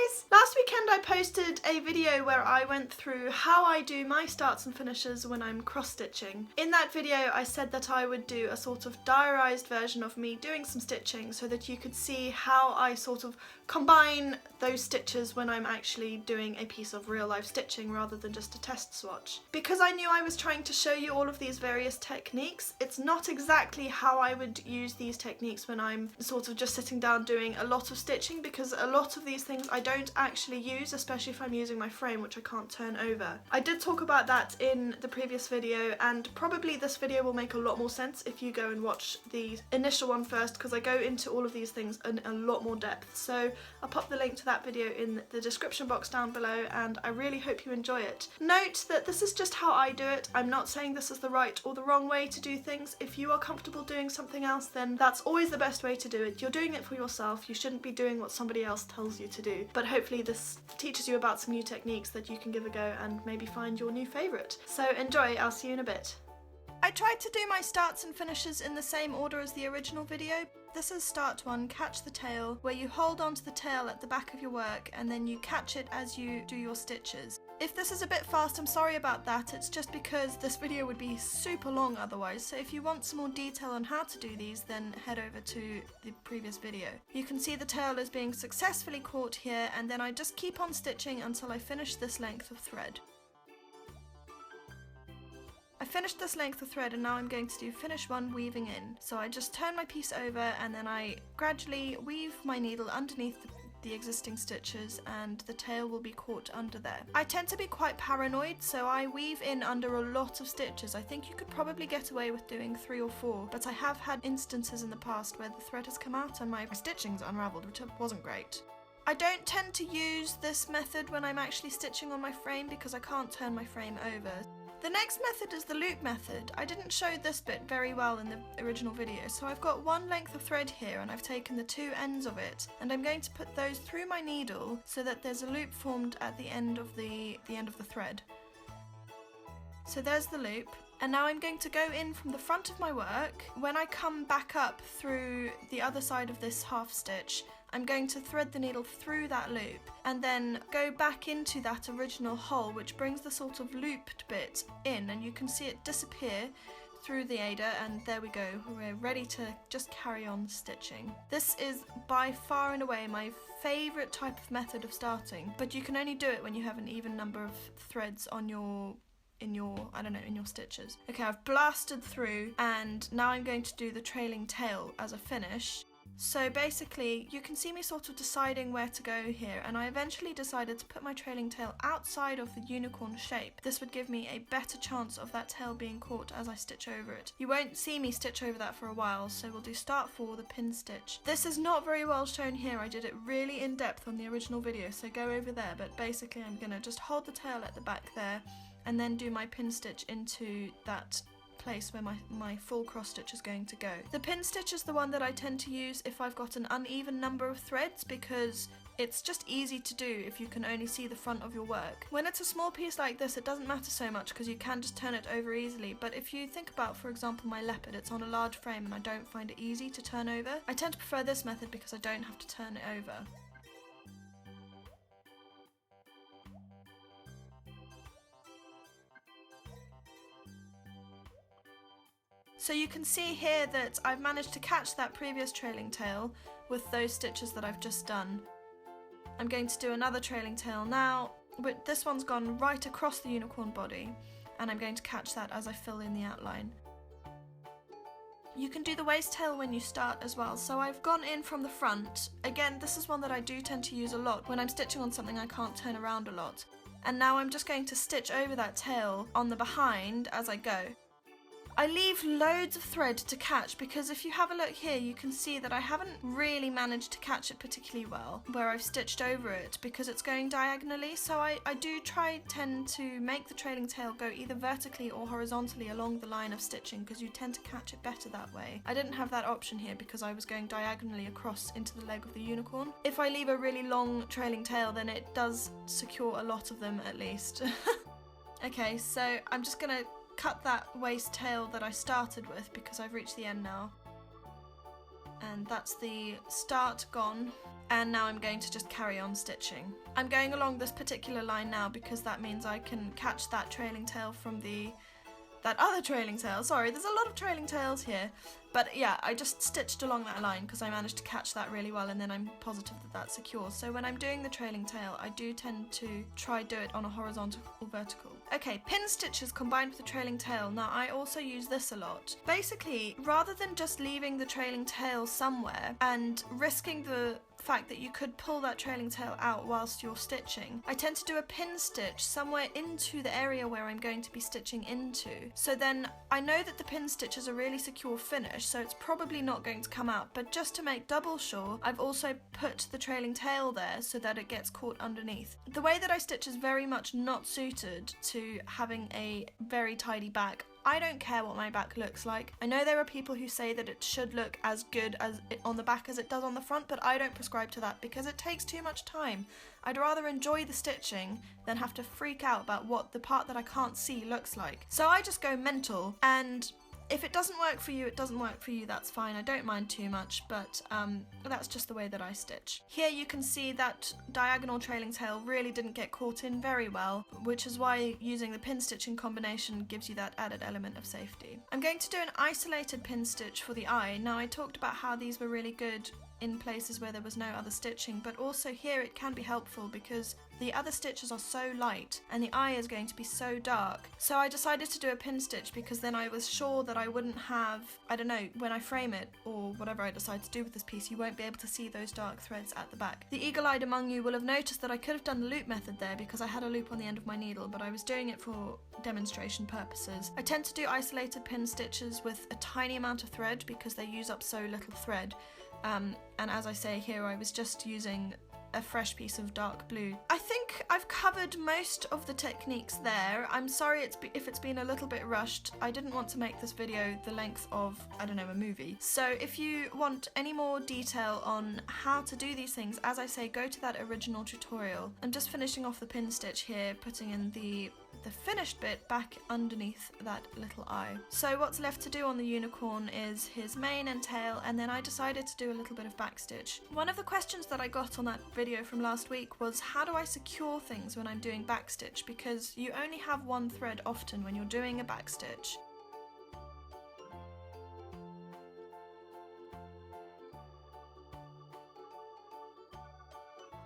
guys! Last weekend I posted a video where I went through how I do my starts and finishes when I'm cross-stitching. In that video I said that I would do a sort of diarised version of me doing some stitching so that you could see how I sort of combine those stitches when I'm actually doing a piece of real life stitching rather than just a test swatch. Because I knew I was trying to show you all of these various techniques, it's not exactly how I would use these techniques when I'm sort of just sitting down doing a lot of stitching, because a lot of these things I don't actually use, especially if I'm using my frame, which I can't turn over. I did talk about that in the previous video, and probably this video will make a lot more sense if you go and watch the initial one first, because I go into all of these things in a lot more depth. So I'll pop the link to that video in the description box down below, and I really hope you enjoy it. Note that this is just how I do it. I'm not saying this is the right or the wrong way to do things. If you are comfortable doing something else, then that's always the best way to do it. You're doing it for yourself. You shouldn't be doing what somebody else tells you to do. But hopefully this teaches you about some new techniques that you can give a go and maybe find your new favourite. So enjoy, I'll see you in a bit. I tried to do my starts and finishes in the same order as the original video. This is start one, catch the tail, where you hold onto the tail at the back of your work and then you catch it as you do your stitches. If this is a bit fast, I'm sorry about that. It's just because this video would be super long otherwise. So if you want some more detail on how to do these, then head over to the previous video. You can see the tail is being successfully caught here, and then I just keep on stitching until I finish this length of thread. I finished this length of thread and now I'm going to do finish one weaving in. So I just turn my piece over and then I gradually weave my needle underneath the existing stitches, and the tail will be caught under there. I tend to be quite paranoid, so I weave in under a lot of stitches. I think you could probably get away with doing 3 or 4, but I have had instances in the past where the thread has come out and my stitching's unraveled, which wasn't great. I don't tend to use this method when I'm actually stitching on my frame because I can't turn my frame over. The next method is the loop method. I didn't show this bit very well in the original video, so I've got one length of thread here and I've taken the 2 ends of it and I'm going to put those through my needle so that there's a loop formed at the end of the thread. So there's the loop. And now I'm going to go in from the front of my work. When I come back up through the other side of this half stitch, I'm going to thread the needle through that loop and then go back into that original hole, which brings the sort of looped bit in, and you can see it disappear through the Aida, and there we go, we're ready to just carry on stitching. This is by far and away my favourite type of method of starting, but you can only do it when you have an even number of threads on your in your stitches. Okay, I've blasted through and now I'm going to do the trailing tail as a finish. So basically you can see me sort of deciding where to go here, and I eventually decided to put my trailing tail outside of the unicorn shape. This would give me a better chance of that tail being caught as I stitch over it. You won't see me stitch over that for a while, so we'll do start 4, the pin stitch. This is not very well shown here. I did it really in depth on the original video, so go over there, but basically I'm gonna just hold the tail at the back there and then do my pin stitch into that place where my full cross stitch is going to go. The pin stitch is the one that I tend to use if I've got an uneven number of threads, because it's just easy to do if you can only see the front of your work. When it's a small piece like this, it doesn't matter so much because you can just turn it over easily, but if you think about, for example, my leopard, it's on a large frame and I don't find it easy to turn over. I tend to prefer this method because I don't have to turn it over. So you can see here that I've managed to catch that previous trailing tail with those stitches that I've just done. I'm going to do another trailing tail now, but this one's gone right across the unicorn body, and I'm going to catch that as I fill in the outline. You can do the waist tail when you start as well, so I've gone in from the front. Again, this is one that I do tend to use a lot when I'm stitching on something I can't turn around a lot. And now I'm just going to stitch over that tail on the behind as I go. I leave loads of thread to catch because if you have a look here you can see that I haven't really managed to catch it particularly well where I've stitched over it because it's going diagonally, so I do tend to make the trailing tail go either vertically or horizontally along the line of stitching because you tend to catch it better that way. I didn't have that option here because I was going diagonally across into the leg of the unicorn. If I leave a really long trailing tail then it does secure a lot of them at least. Okay, so I'm just gonna cut that waist tail that I started with because I've reached the end now. And that's the start gone. And now I'm going to just carry on stitching. I'm going along this particular line now because that means I can catch that trailing tail from that other trailing tail. Sorry, there's a lot of trailing tails here. But yeah, I just stitched along that line because I managed to catch that really well, and then I'm positive that that's secure. So when I'm doing the trailing tail, I do tend to try do it on a horizontal or vertical. Okay, pin stitches combined with the trailing tail. Now I also use this a lot. Basically, rather than just leaving the trailing tail somewhere and risking the fact that you could pull that trailing tail out whilst you're stitching, I tend to do a pin stitch somewhere into the area where I'm going to be stitching into. So then I know that the pin stitch is a really secure finish, so it's probably not going to come out, but just to make double sure, I've also put the trailing tail there so that it gets caught underneath. The way that I stitch is very much not suited to having a very tidy back. I don't care what my back looks like. I know there are people who say that it should look as good as on the back as it does on the front, but I don't prescribe to that because it takes too much time. I'd rather enjoy the stitching than have to freak out about what the part that I can't see looks like. So I just go mental, and if it doesn't work for you, it doesn't work for you, that's fine. I don't mind too much, but that's just the way that I stitch. Here you can see that diagonal trailing tail really didn't get caught in very well, which is why using the pin stitching combination gives you that added element of safety. I'm going to do an isolated pin stitch for the eye. Now I talked about how these were really good in places where there was no other stitching, but also here it can be helpful because the other stitches are so light and the eye is going to be so dark. So I decided to do a pin stitch because then I was sure that I wouldn't have, I don't know, when I frame it or whatever I decide to do with this piece, you won't be able to see those dark threads at the back. The eagle-eyed among you will have noticed that I could have done the loop method there because I had a loop on the end of my needle, but I was doing it for demonstration purposes. I tend to do isolated pin stitches with a tiny amount of thread because they use up so little thread. And as I say here, I was just using a fresh piece of dark blue. I think I've covered most of the techniques there. I'm sorry if it's been a little bit rushed. I didn't want to make this video the length of, I don't know, a movie. So if you want any more detail on how to do these things, as I say, go to that original tutorial. I'm just finishing off the pin stitch here, putting in the finished bit back underneath that little eye. So what's left to do on the unicorn is his mane and tail, and then I decided to do a little bit of backstitch. One of the questions that I got on that video from last week was, how do I secure things when I'm doing backstitch? Because you only have one thread often when you're doing a backstitch.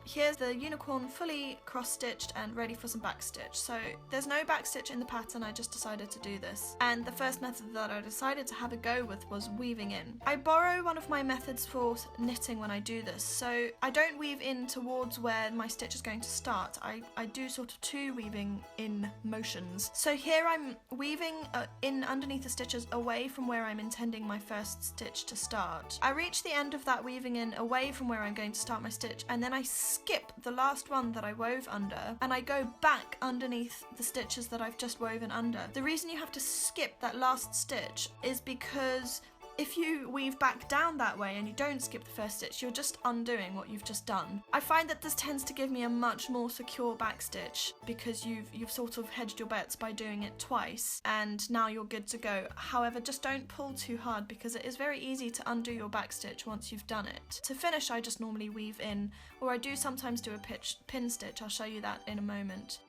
Here's the unicorn fully cross-stitched and ready for some backstitch. So there's no backstitch in the pattern, I just decided to do this. And the first method that I decided to have a go with was weaving in. I borrow one of my methods for knitting when I do this. So I don't weave in towards where my stitch is going to start. I do sort of two weaving in motions. So here I'm weaving in underneath the stitches away from where I'm intending my first stitch to start. I reach the end of that weaving in away from where I'm going to start my stitch, and then I skip the last one that I wove under and I go back underneath the stitches that I've just woven under. The reason you have to skip that last stitch is because if you weave back down that way and you don't skip the first stitch, you're just undoing what you've just done. I find that this tends to give me a much more secure backstitch because you've sort of hedged your bets by doing it twice and now you're good to go. However, just don't pull too hard because it is very easy to undo your backstitch once you've done it. To finish, I just normally weave in, or I do sometimes do a pin stitch. I'll show you that in a moment.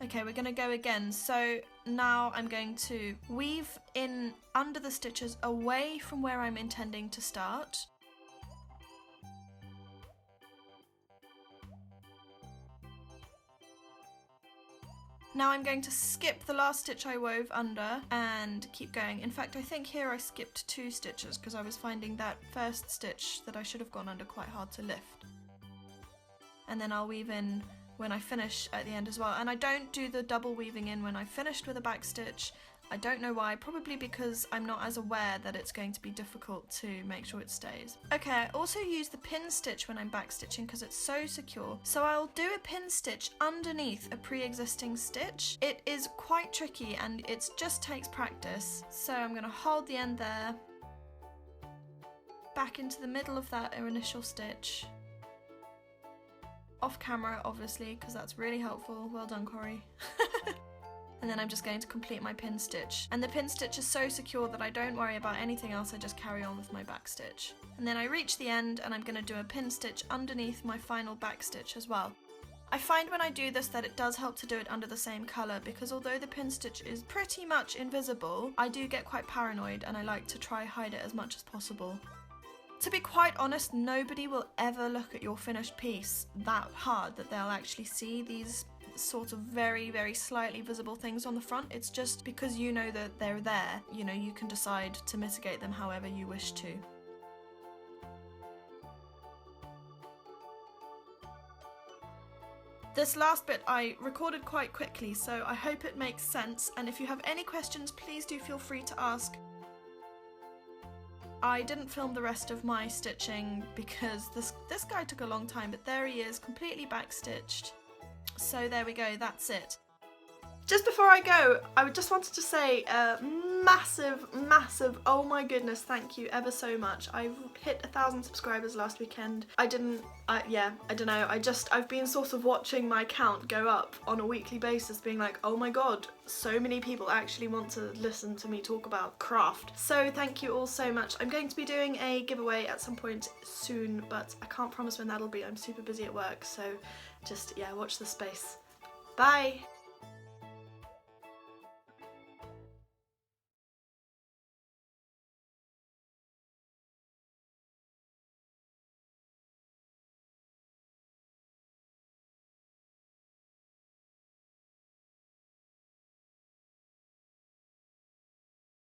Okay, we're going to go again. So now I'm going to weave in under the stitches away from where I'm intending to start. Now I'm going to skip the last stitch I wove under and keep going. In fact, I think here I skipped 2 stitches because I was finding that first stitch that I should have gone under quite hard to lift. And then I'll weave in when I finish at the end as well. And I don't do the double weaving in when I've finished with a back stitch. I don't know why, probably because I'm not as aware that it's going to be difficult to make sure it stays. Okay, I also use the pin stitch when I'm back stitching because it's so secure. So I'll do a pin stitch underneath a pre-existing stitch. It is quite tricky and it just takes practice. So I'm going to hold the end there, back into the middle of that initial stitch. Off camera, obviously, because that's really helpful. Well done, Corey. and then I'm just going to complete my pin stitch. And the pin stitch is so secure that I don't worry about anything else, I just carry on with my back stitch. And then I reach the end and I'm going to do a pin stitch underneath my final back stitch as well. I find when I do this that it does help to do it under the same colour, because although the pin stitch is pretty much invisible, I do get quite paranoid and I like to try hide it as much as possible. To be quite honest, nobody will ever look at your finished piece that hard that they'll actually see these sort of very, very slightly visible things on the front. It's just because you know that they're there, you know, you can decide to mitigate them however you wish to. This last bit I recorded quite quickly, so I hope it makes sense, and if you have any questions, please do feel free to ask. I didn't film the rest of my stitching because this guy took a long time, but there he is, completely backstitched. So there we go, that's it. Just before I go, I just wanted to say a massive, oh my goodness, thank you ever so much. I hit 1,000 subscribers last weekend. I don't know, I've been sort of watching my count go up on a weekly basis, being like, oh my god, so many people actually want to listen to me talk about craft. So thank you all so much. I'm going to be doing a giveaway at some point soon, but I can't promise when that'll be. I'm super busy at work, so just, yeah, watch the space. Bye!